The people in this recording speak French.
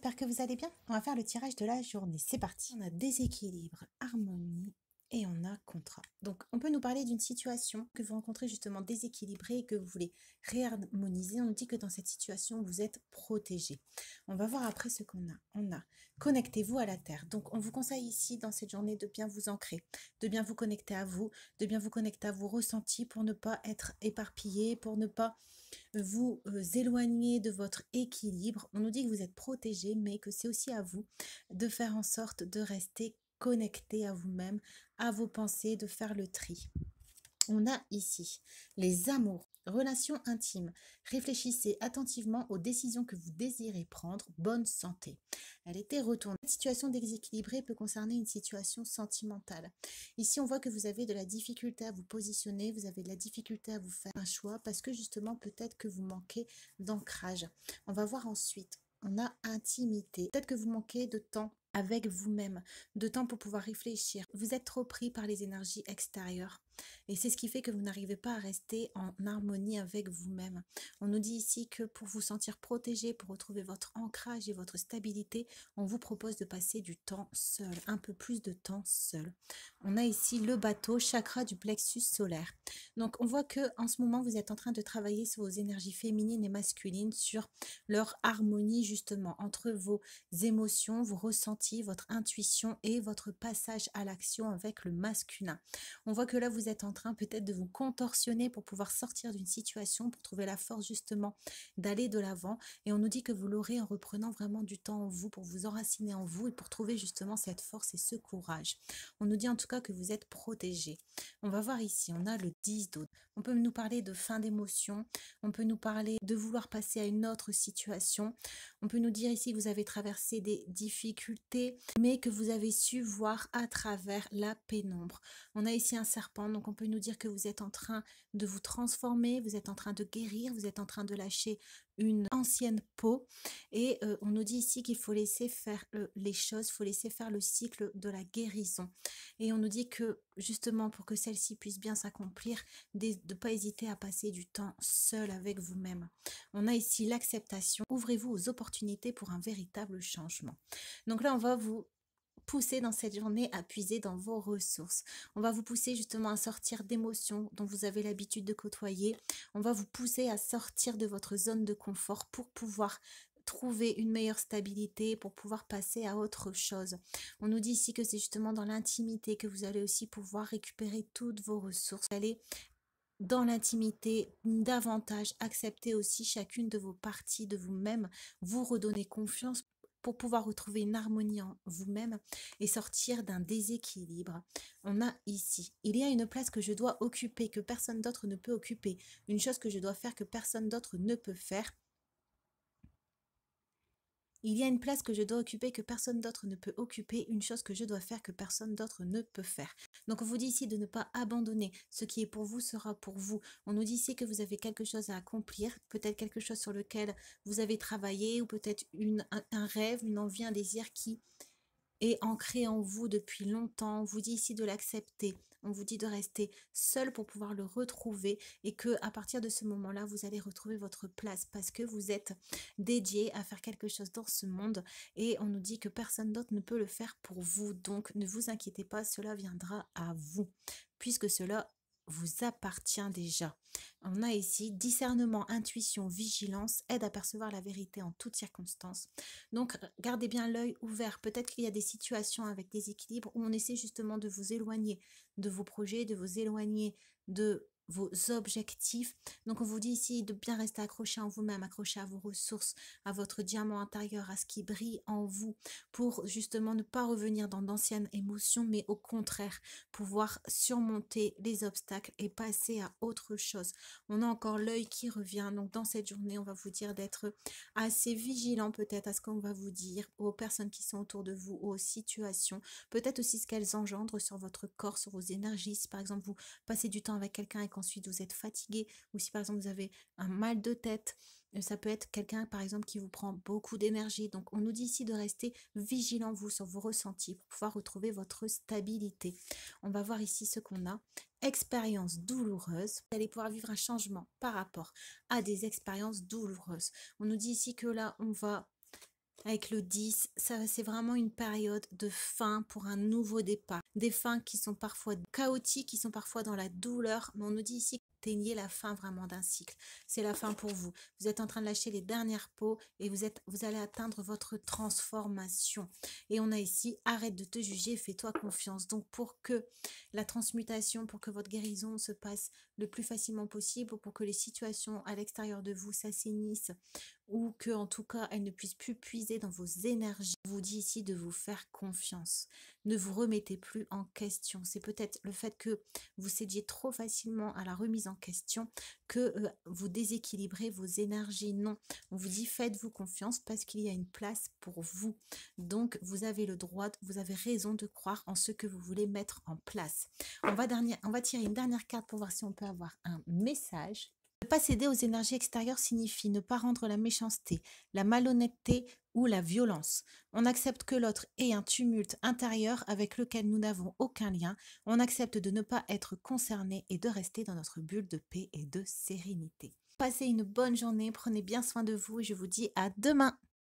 j'espère que vous allez bien. On va faire le tirage de la journée. C'est parti. On a déséquilibre, harmonie et on a contrat. Donc, on peut nous parler d'une situation que vous rencontrez justement déséquilibrée et que vous voulez réharmoniser. On nous dit que dans cette situation, vous êtes protégé. On va voir après ce qu'on a. On a connectez-vous à la terre. Donc, on vous conseille ici dans cette journée de bien vous ancrer, de bien vous connecter à vous, de bien vous connecter à vos ressentis pour ne pas être éparpillé, pour ne pas vous éloigner de votre équilibre. On nous dit que vous êtes protégé, mais que c'est aussi à vous de faire en sorte de rester connecté à vous-même, à vos pensées, de faire le tri. On a ici les amours, relations intimes. Réfléchissez attentivement aux décisions que vous désirez prendre. Bonne santé. Elle était retournée. Cette situation déséquilibrée peut concerner une situation sentimentale. Ici, on voit que vous avez de la difficulté à vous positionner, vous avez de la difficulté à vous faire un choix parce que justement, peut-être que vous manquez d'ancrage. On va voir ensuite. On a intimité. Peut-être que vous manquez de temps avec vous-même, de temps pour pouvoir réfléchir. Vous êtes trop pris par les énergies extérieures. Et c'est ce qui fait que vous n'arrivez pas à rester en harmonie avec vous-même. On nous dit ici que pour vous sentir protégé, pour retrouver votre ancrage et votre stabilité, on vous propose de passer du temps seul, un peu plus de temps seul. On a ici le bateau, chakra du plexus solaire. Donc on voit que en ce moment, vous êtes en train de travailler sur vos énergies féminines et masculines, sur leur harmonie justement entre vos émotions, vos ressentis, votre intuition et votre passage à l'action avec le masculin. On voit que là, vous êtes en train peut-être de vous contorsionner pour pouvoir sortir d'une situation, pour trouver la force justement d'aller de l'avant. Et on nous dit que vous l'aurez en reprenant vraiment du temps en vous, pour vous enraciner en vous et pour trouver justement cette force et ce courage. On nous dit en tout cas que vous êtes protégé. On va voir ici, on a le 10 d'autres. On peut nous parler de fin d'émotion, on peut nous parler de vouloir passer à une autre situation. On peut nous dire ici que vous avez traversé des difficultés, mais que vous avez su voir à travers la pénombre. On a ici un serpent, donc on peut nous dire que vous êtes en train de vous transformer, vous êtes en train de guérir, vous êtes en train de lâcher une ancienne peau. Et on nous dit ici qu'il faut laisser faire les choses, il faut laisser faire le cycle de la guérison. Et on nous dit que justement pour que celle-ci puisse bien s'accomplir, de ne pas hésiter à passer du temps seul avec vous-même. On a ici l'acceptation. Ouvrez-vous aux opportunités pour un véritable changement. Donc là, on va vous pousser dans cette journée à puiser dans vos ressources. On va vous pousser justement à sortir d'émotions dont vous avez l'habitude de côtoyer. On va vous pousser à sortir de votre zone de confort pour pouvoir trouver une meilleure stabilité, pour pouvoir passer à autre chose. On nous dit ici que c'est justement dans l'intimité que vous allez aussi pouvoir récupérer toutes vos ressources. Vous allez dans l'intimité, davantage accepter aussi chacune de vos parties de vous-même, vous redonner confiance pour pouvoir retrouver une harmonie en vous-même et sortir d'un déséquilibre. On a ici, il y a une place que je dois occuper, que personne d'autre ne peut occuper, une chose que je dois faire que personne d'autre ne peut faire. Il y a une place que je dois occuper que personne d'autre ne peut occuper, une chose que je dois faire que personne d'autre ne peut faire. Donc on vous dit ici de ne pas abandonner. Ce qui est pour vous sera pour vous. On nous dit ici que vous avez quelque chose à accomplir, peut-être quelque chose sur lequel vous avez travaillé ou peut-être un rêve, une envie, un désir qui est ancré en vous depuis longtemps. On vous dit ici de l'accepter. On vous dit de rester seul pour pouvoir le retrouver et que à partir de ce moment-là, vous allez retrouver votre place parce que vous êtes dédié à faire quelque chose dans ce monde et on nous dit que personne d'autre ne peut le faire pour vous. Donc ne vous inquiétez pas, cela viendra à vous puisque cela vous appartient déjà. On a ici discernement, intuition, vigilance, aide à percevoir la vérité en toutes circonstances. Donc gardez bien l'œil ouvert. Peut-être qu'il y a des situations avec des équilibres où on essaie justement de vous éloigner de vos projets, de vous éloigner de vos objectifs. Donc on vous dit ici de bien rester accroché en vous-même, accroché à vos ressources, à votre diamant intérieur, à ce qui brille en vous pour justement ne pas revenir dans d'anciennes émotions, mais au contraire pouvoir surmonter les obstacles et passer à autre chose. On a encore l'œil qui revient. Donc dans cette journée, on va vous dire d'être assez vigilant peut-être à ce qu'on va vous dire, aux personnes qui sont autour de vous, aux situations, peut-être aussi ce qu'elles engendrent sur votre corps, sur vos énergies. Si par exemple vous passez du temps avec quelqu'un et qu'ensuite vous êtes fatigué, ou si par exemple vous avez un mal de tête, ça peut être quelqu'un par exemple qui vous prend beaucoup d'énergie. Donc on nous dit ici de rester vigilant vous sur vos ressentis pour pouvoir retrouver votre stabilité. On va voir ici ce qu'on a. Expérience douloureuse. Vous allez pouvoir vivre un changement par rapport à des expériences douloureuses. On nous dit ici que là on va Avec le 10, ça, c'est vraiment une période de fin pour un nouveau départ. Des fins qui sont parfois chaotiques, qui sont parfois dans la douleur, mais on nous dit ici que vous atteignez la fin vraiment d'un cycle. C'est la fin pour vous. Vous êtes en train de lâcher les dernières peaux et vous allez atteindre votre transformation. Et on a ici, arrête de te juger, fais-toi confiance. Donc pour que la transmutation, pour que votre guérison se passe le plus facilement possible, ou pour que les situations à l'extérieur de vous s'assainissent, ou que en tout cas elle ne puisse plus puiser dans vos énergies. Je vous dis ici de vous faire confiance. Ne vous remettez plus en question. C'est peut-être le fait que vous cédiez trop facilement à la remise en question que vous déséquilibrez vos énergies. Non, on vous dit faites-vous confiance parce qu'il y a une place pour vous. Donc vous avez le droit, vous avez raison de croire en ce que vous voulez mettre en place. On va tirer une dernière carte pour voir si on peut avoir un message. Ne pas céder aux énergies extérieures signifie ne pas rendre la méchanceté, la malhonnêteté ou la violence. On accepte que l'autre ait un tumulte intérieur avec lequel nous n'avons aucun lien. On accepte de ne pas être concerné et de rester dans notre bulle de paix et de sérénité. Passez une bonne journée, prenez bien soin de vous et je vous dis à demain.